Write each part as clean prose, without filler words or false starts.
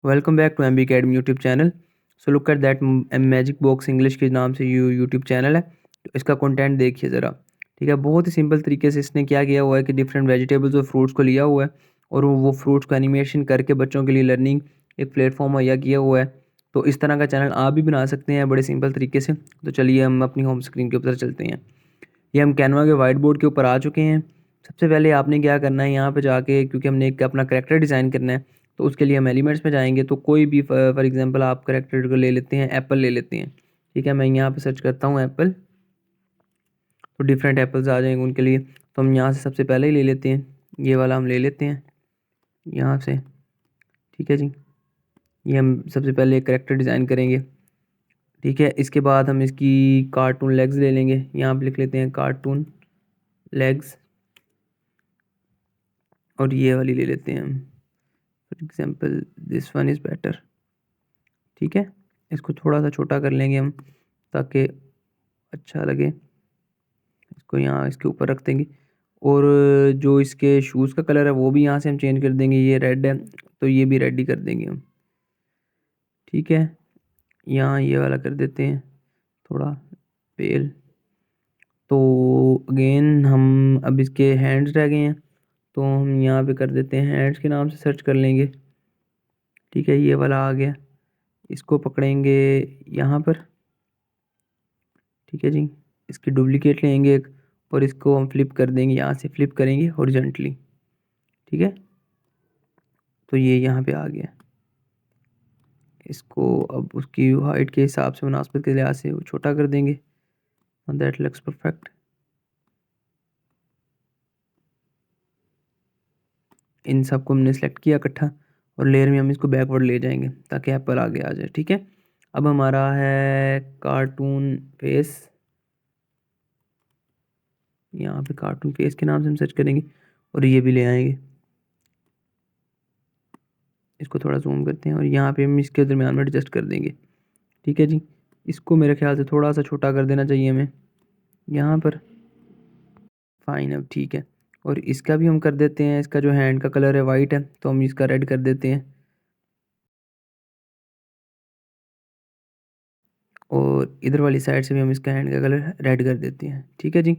Welcome back to MB Academy YouTube channel. So look at that magic box English के नाम से YouTube channel है। तो इसका कंटेंट देखिए ज़रा। ठीक है, बहुत ही सिंपल तरीके से इसने क्या किया हुआ है कि डिफरेंट वेजिटेबल्स और फ्रूट्स को लिया हुआ है और वो फ्रूट्स को एनिमेशन करके बच्चों के लिए लर्निंग एक प्लेटफॉर्म मुहैया किया हुआ है। तो इस तरह का चैनल आप भी बना सकते हैं बड़े सिंपल तरीके से। तो चलिए हम अपनी होम स्क्रीन के ऊपर चलते हैं। ये हम कैनवा के वाइट बोर्ड के ऊपर आ चुके हैं। सबसे पहले आपने क्या करना है, यहाँ पे जाके क्योंकि हमने एक अपना करैक्टर डिज़ाइन करना है तो उसके लिए हम एलिमेंट्स में जाएंगे। तो कोई भी फॉर एग्जांपल आप करैक्टर को ले लेते हैं, एप्पल ले लेते हैं। ठीक है, मैं यहाँ पे सर्च करता हूँ एप्पल, तो डिफरेंट एप्पल्स आ जाएंगे उनके लिए। तो हम यहाँ से सबसे पहले ही ले लेते हैं, ये वाला हम ले लेते हैं यहाँ से। ठीक है जी, ये हम सबसे पहले एक करैक्टर डिज़ाइन करेंगे। ठीक है, इसके बाद हम इसकी कार्टून लेग्स ले लेंगे, यहाँ पे लिख लेते हैं कार्टून लेग्स, और ये वाली ले लेते हैं हम, for example this one is better. ठीक है, इसको थोड़ा सा छोटा कर लेंगे हम ताकि अच्छा लगे। इसको यहाँ इसके ऊपर रख देंगे, और जो इसके शूज़ का कलर है वो भी यहाँ से हम चेंज कर देंगे। ये रेड है तो ये भी रेड ही कर देंगे हम। ठीक है, यहाँ ये वाला कर देते हैं थोड़ा पेल। तो अगेन हम अब इसके हैंड्स रह गए हैं, तो हम यहाँ पे कर देते हैं हैंड्स के नाम से सर्च कर लेंगे। ठीक है, ये वाला आ गया, इसको पकड़ेंगे यहाँ पर। ठीक है जी, इसकी डुप्लीकेट लेंगे एक, और इसको हम फ्लिप कर देंगे, यहाँ से फ्लिप करेंगे हॉरिजॉन्टली। ठीक है, तो ये यहाँ पे आ गया। इसको अब उसकी हाइट के हिसाब से मुनासिबत के लिहाज से वो छोटा कर देंगे। That looks perfect. इन सबको हमने सेलेक्ट किया इकट्ठा, और लेयर में हम इसको बैकवर्ड ले जाएंगे ताकि एप्पल आगे आ जाए। ठीक है, अब हमारा है कार्टून फेस, यहाँ पे कार्टून फेस के नाम से हम सर्च करेंगे और ये भी ले आएंगे। इसको थोड़ा जूम करते हैं और यहाँ पे हम इसके दरमियान में एडजस्ट कर देंगे। ठीक है जी, इसको मेरे ख्याल से थोड़ा सा छोटा कर देना चाहिए हमें यहाँ पर। फाइन, अब ठीक है। और इसका भी हम कर देते हैं, इसका जो हैंड का कलर है वाइट है तो हम इसका रेड कर देते हैं, और इधर वाली साइड से भी हम इसका हैंड का कलर रेड कर देते हैं। ठीक है जी,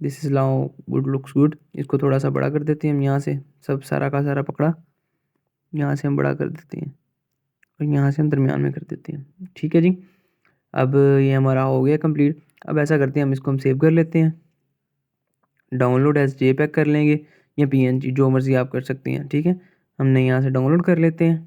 this is now good, looks good. इसको थोड़ा सा बड़ा कर देते हैं हम, यहाँ से सब सारा का सारा पकड़ा, यहाँ से हम बड़ा कर देते हैं और यहाँ से हम दरमियान में कर देते हैं। ठीक है जी, अब ये हमारा हो गया कंप्लीट। अब ऐसा करते हैं, हम इसको हम सेव कर लेते हैं, डाउनलोड एज JPEG कर लेंगे या PNG, जो मर्ज़ी आप कर सकते हैं। ठीक है, हमने यहाँ से डाउनलोड कर लेते हैं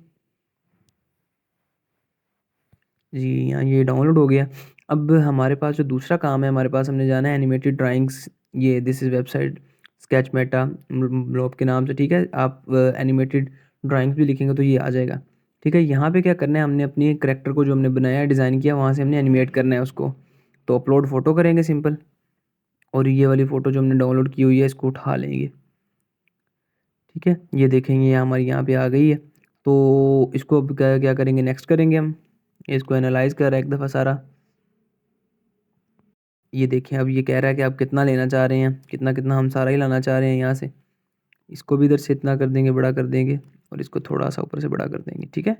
जी, यहाँ ये डाउनलोड हो गया। अब हमारे पास जो दूसरा काम है, हमारे पास हमने जाना है एनिमेटेड ड्राइंग्स, ये this is website sketch Meta blob के नाम से। ठीक है, आप एनिमेटेड ड्राइंग्स भी लिखेंगे तो ये आ जाएगा। ठीक है, यहाँ पे क्या करना है, हमने अपनी करैक्टर को जो हमने बनाया डिज़ाइन किया वहाँ से हमने एनिमेट करना है उसको। तो अपलोड फ़ोटो करेंगे सिंपल, और ये वाली फ़ोटो जो हमने डाउनलोड की हुई है इसको उठा लेंगे। ठीक है, ये देखेंगे ये हमारी यहाँ पे आ गई है। तो इसको अब क्या क्या करेंगे, नेक्स्ट करेंगे हम। इसको एनालाइज कर रहा है एक दफ़ा सारा। ये देखें, अब ये कह रहा है कि आप कितना लेना चाह रहे हैं, कितना कितना हम सारा ही लाना चाह रहे हैं यहाँ से। इसको भी इधर से इतना कर देंगे, बड़ा कर देंगे, और इसको थोड़ा सा ऊपर से बड़ा कर देंगे। ठीक है,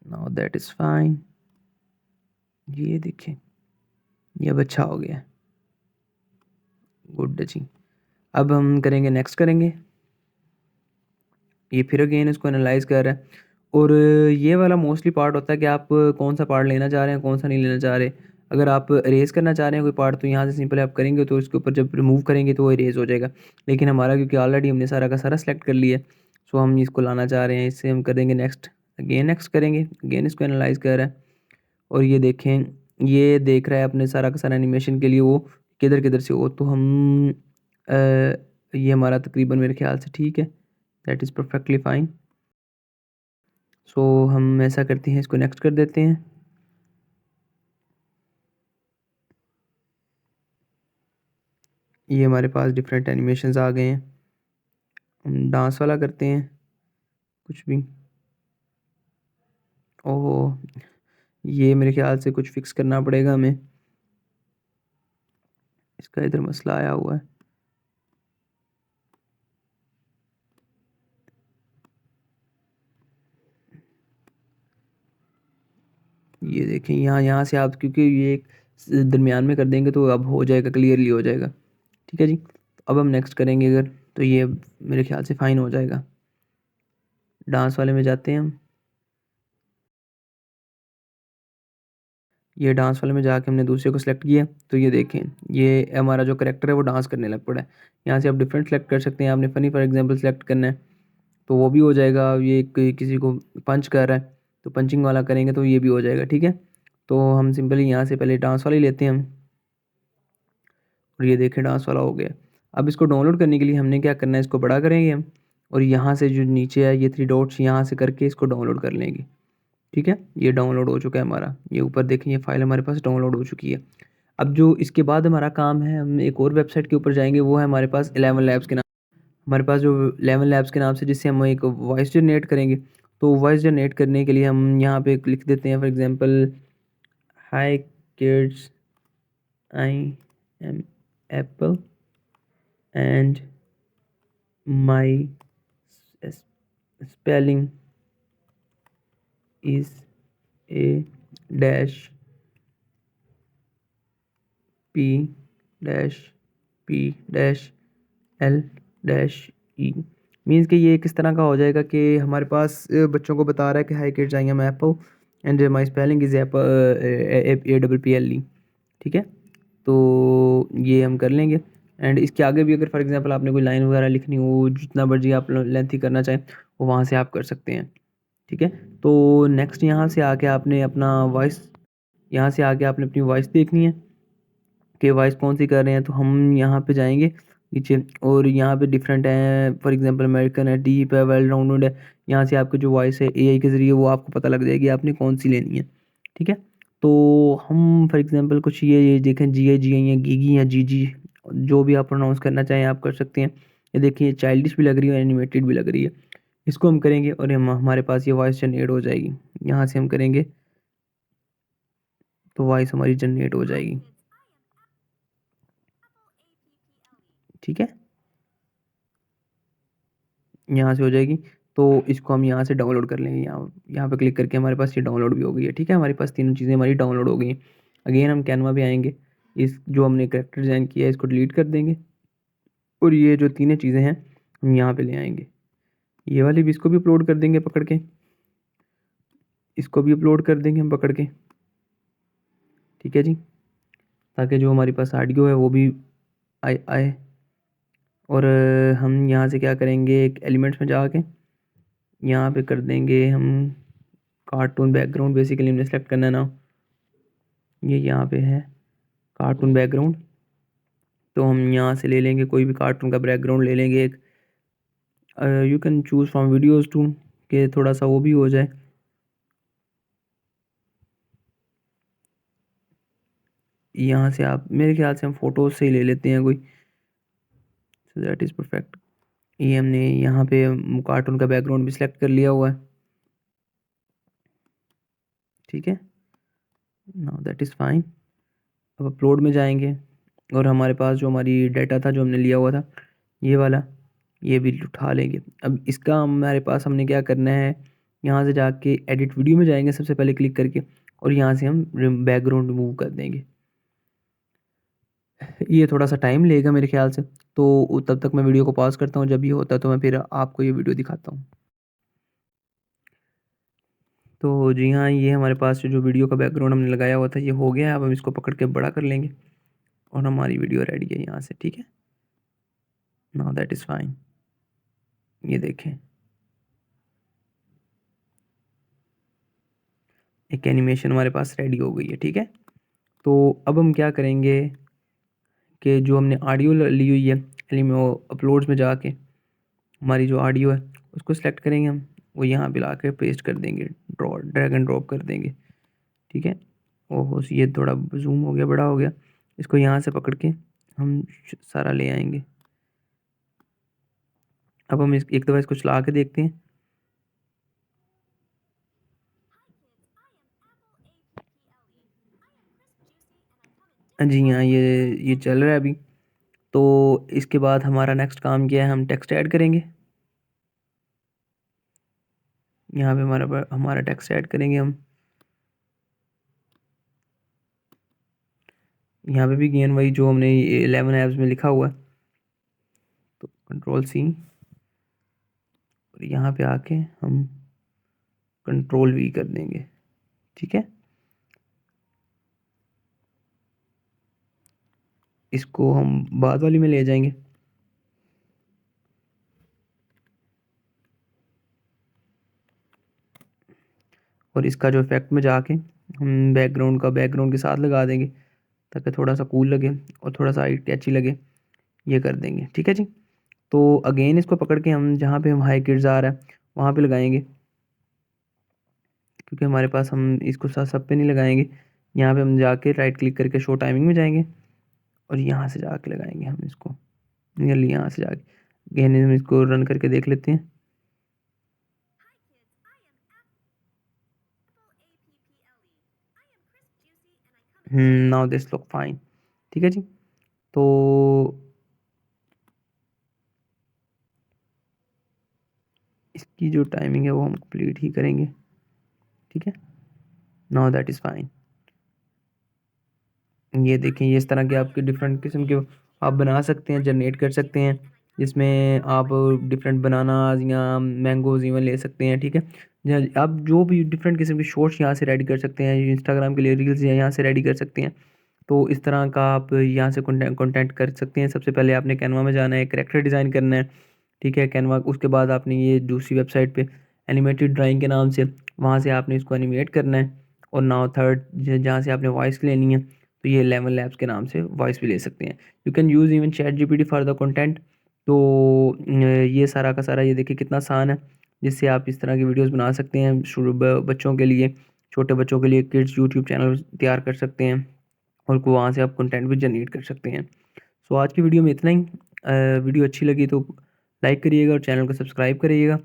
नाउ दैट इज़ फाइन। ये देखें, ये अब अच्छा हो गया, गुड जी। अब हम करेंगे नेक्स्ट करेंगे। ये फिर अगेन इसको एनालाइज कर रहा है, और ये वाला मोस्टली पार्ट होता है कि आप कौन सा पार्ट लेना चाह रहे हैं, कौन सा नहीं लेना चाह रहे। अगर आप इरेज़ करना चाह रहे हैं कोई पार्ट तो यहाँ से सिंपल आप करेंगे, तो इसके ऊपर जब रिमूव करेंगे तो वो इरेज़ हो जाएगा। लेकिन हमारा क्योंकि ऑलरेडी हमने सारा का सारा सेलेक्ट कर लिया है, सो हम इसको लाना चाह रहे हैं, इससे हम करेंगे नेक्स्ट। अगेन नेक्स्ट करेंगे, अगेन इसको एनालाइज कर रहा है, और ये देखें, ये देख रहा है अपने सारा का सारा एनिमेशन के लिए वो किधर किधर से हो। तो हम ये हमारा तकरीबन मेरे ख्याल से ठीक है, दैट इज़ परफेक्टली फ़ाइन। सो हम ऐसा करते हैं, इसको नेक्स्ट कर देते हैं। ये हमारे पास डिफरेंट एनिमेशंस आ गए हैं। हम डांस वाला करते हैं कुछ भी। ओह, ये मेरे ख्याल से कुछ फिक्स करना पड़ेगा हमें, इसका इधर मसला आया हुआ है। ये देखें यहाँ से आप, क्योंकि ये एक दरमियान में कर देंगे तो अब हो जाएगा, क्लियरली हो जाएगा। ठीक है जी। अब हम नेक्स्ट करेंगे अगर, तो ये मेरे ख्याल से फ़ाइन हो जाएगा। डांस वाले में जाते हैं हम। ये डांस वाले में जाके हमने दूसरे को सिलेक्ट किया, तो ये देखें ये हमारा जो करेक्टर है वो डांस करने लग पड़ा है। यहाँ से आप डिफरेंट सेलेक्ट कर सकते हैं। आपने फ़नी फॉर एग्जांपल सेलेक्ट करना है तो वो भी हो जाएगा। ये किसी को पंच कर रहा है तो पंचिंग वाला करेंगे तो ये भी हो जाएगा। ठीक है, तो हम सिंपली यहाँ से पहले डांस वाले लेते हैं हम, और ये देखें डांस वाला हो गया। अब इसको डाउनलोड करने के लिए हमने क्या करना है, इसको बड़ा करेंगे हम, और यहाँ से जो नीचे है ये 3 डॉट्स यहाँ से करके इसको डाउनलोड कर लेंगे। ठीक है, ये डाउनलोड हो चुका है हमारा। ये ऊपर देखें ये फाइल हमारे पास डाउनलोड हो चुकी है। अब जो इसके बाद हमारा काम है, हम एक और वेबसाइट के ऊपर जाएंगे, वो है हमारे पास 11 लैब्स के नाम। हमारे पास जो 11 लैब्स के नाम से, जिससे हम एक वॉइस जनरेट करेंगे। तो वॉइस जनरेट करने के लिए हम यहाँ पे लिख देते हैं for example, hi kids, I am Apple and my spelling is a dash p dash p dash l dash e। Means कि ये किस तरह का हो जाएगा कि हमारे पास बच्चों को बता रहा है कि high kids, I am Apple and my spelling is APPLE। ठीक है, तो ये हम कर लेंगे। एंड इसके आगे भी अगर फॉर एग्जांपल आपने कोई लाइन वगैरह लिखनी हो, जितना मर्जी आप लेंथी करना चाहें वो वहाँ से आप कर सकते हैं। ठीक है, तो नेक्स्ट यहाँ से आके आपने अपना वॉइस, यहाँ से आके आपने अपनी वॉइस देखनी है कि वॉइस कौन सी कर रहे हैं। तो हम यहाँ पे जाएंगे नीचे, और यहाँ पे डिफरेंट है, फॉर एग्जांपल अमेरिकन है, डीप है, वेल राउंडेड है। यहाँ से आपकी जो वॉइस है AI के ज़रिए वो आपको पता लग जाएगी आपने कौन सी लेनी है। ठीक है, तो हम फॉर एग्जांपल कुछ ये देखें, GI या गीगी या जीजी, जो भी आप प्रोनाउंस करना चाहें आप कर सकते हैं। ये देखिए चाइल्डिश भी लग रही है और एनिमेटेड भी लग रही है। इसको हम करेंगे और हमारे पास ये वॉइस जनरेट हो जाएगी। यहाँ से हम करेंगे तो वॉइस हमारी जनरेट हो जाएगी। ठीक है, यहाँ से हो जाएगी। तो इसको हम यहाँ से डाउनलोड कर लेंगे। यहाँ यहाँ पे क्लिक करके हमारे पास ये डाउनलोड भी हो गई है। ठीक है, हमारे पास तीनों चीज़ें हमारी डाउनलोड हो गई हैं। अगेन हम कैनवा पे आएंगे, इस जो हमने करेक्टर डिज़ाइन किया है इसको डिलीट कर देंगे, और ये जो तीनों चीज़ें हैं हम यहाँ पे ले आएंगे। ये वाली भी, इसको भी अपलोड कर देंगे पकड़ के, इसको भी अपलोड कर देंगे हम पकड़ के। ठीक है जी, ताकि जो हमारे पास ऑडियो है वो भी आए। और हम यहाँ से क्या करेंगे, एक एलिमेंट्स में जाके यहाँ पे कर देंगे हम कार्टून बैकग्राउंड। बेसिकली हमने सेलेक्ट करना है ना, ये यहाँ पे है कार्टून बैकग्राउंड। तो हम यहाँ से ले लेंगे कोई भी कार्टून का बैकग्राउंड ले लेंगे एक। You can choose from videos too, के थोड़ा सा वो भी हो जाए। यहाँ से आप, मेरे ख्याल से हम फ़ोटोज़ से ही ले लेते हैं कोई, सो दैट इज़ परफेक्ट। ये हमने यहाँ पे कार्टून का बैकग्राउंड भी सिलेक्ट कर लिया हुआ है। ठीक है, नाउ दैट इज़ फाइन। अब अपलोड में जाएंगे, और हमारे पास जो हमारी डाटा था जो हमने लिया हुआ था ये वाला, ये भी उठा लेंगे। अब इसका हमारे पास हमने क्या करना है, यहाँ से जाके एडिट वीडियो में जाएंगे सबसे पहले क्लिक करके, और यहाँ से हम बैकग्राउंड रिमूव कर देंगे। ये थोड़ा सा टाइम लेगा मेरे ख्याल से, तो तब तक मैं वीडियो को पॉज करता हूँ। जब ये होता है तो मैं फिर आपको ये वीडियो दिखाता हूँ। तो जी हाँ, ये हमारे पास जो वीडियो का बैकग्राउंड हमने लगाया हुआ था ये हो गया है। अब हम इसको पकड़ के बड़ा कर लेंगे और हमारी वीडियो रेडी है यहाँ से। ठीक है, नाउ दैट इज़ फाइन। ये देखें एक एनिमेशन हमारे पास रेडी हो गई है। ठीक है, तो अब हम क्या करेंगे कि जो हमने ऑडियो ली हुई है अपलोड्स में जाके हमारी जो ऑडियो है उसको सिलेक्ट करेंगे हम, वो यहाँ पे ला के पेस्ट कर देंगे, ड्रैग एंड ड्रॉप कर देंगे। ठीक है, ओहो ये थोड़ा जूम हो गया, बड़ा हो गया। इसको यहाँ से पकड़ के हम सारा ले आएंगे। अब हम एक दफ़ा इसको चला के देखते हैं। जी हाँ, ये चल रहा है अभी। तो इसके बाद हमारा नेक्स्ट काम क्या है, हम टेक्स्ट ऐड करेंगे। यहाँ पे हमारा टेक्स्ट ऐड करेंगे हम। यहाँ पे भी गेन वही जो हमने 11 एप्स में लिखा हुआ है, तो Ctrl+C और यहाँ पे आके हम Ctrl+V कर देंगे। ठीक है, इसको हम बाद वाली में ले जाएंगे। और इसका जो इफेक्ट में जाके हम बैकग्राउंड के साथ लगा देंगे ताकि थोड़ा सा कूल लगे और थोड़ा सा आई कैची लगे, ये कर देंगे। ठीक है जी, तो अगेन इसको पकड़ के हम जहाँ पे हम हाई किड्स आ रहा है वहाँ पे लगाएंगे, क्योंकि हमारे पास हम इसको सब पे नहीं लगाएंगे। यहाँ पे हम जाके राइट क्लिक करके शो टाइमिंग में जाएंगे और यहाँ से जाके लगाएंगे हम इसको, नियरली यहाँ से जाके। अगेन हम इसको रन करके देख लेते हैं। Now this look fine. ठीक है जी, तो इसकी जो टाइमिंग है वो हम कंप्लीट ही करेंगे। ठीक है, नाउ दैट इज़ फाइन। ये देखें, ये इस तरह के आपके डिफरेंट किस्म के आप बना सकते हैं, जनरेट कर सकते हैं, जिसमें आप डिफरेंट बनानाज या मैंगोज इवन ले सकते हैं। ठीक है, आप जो भी डिफरेंट किस्म के शॉर्ट्स यहाँ से रेडी कर सकते हैं, इंस्टाग्राम के लिए रील्स यहाँ से रेडी कर सकते हैं। तो इस तरह का आप यहाँ से कंटेंट कर सकते हैं। सबसे पहले आपने कैनवा में जाना है, कैरेक्टर डिज़ाइन करना है। ठीक है, कैनवा, उसके बाद आपने ये दूसरी वेबसाइट पे एनिमेटेड ड्राइंग के नाम से, वहाँ से आपने इसको एनिमेट करना है। और नाउ थर्ड जहाँ से आपने वॉइस लेनी है, तो ये 11 लैब्स के नाम से वॉइस भी ले सकते हैं। You can use even ChatGPT for the content. तो ये सारा का सारा, ये देखिए कितना आसान है, जिससे आप इस तरह की वीडियोस बना सकते हैं। शुरू बच्चों के लिए, छोटे बच्चों के लिए किड्स यूट्यूब चैनल तैयार कर सकते हैं और को वहाँ से आप कंटेंट भी जनरेट कर सकते हैं। सो आज की वीडियो में इतना ही। वीडियो अच्छी लगी तो लाइक करिएगा और चैनल को सब्सक्राइब करिएगा।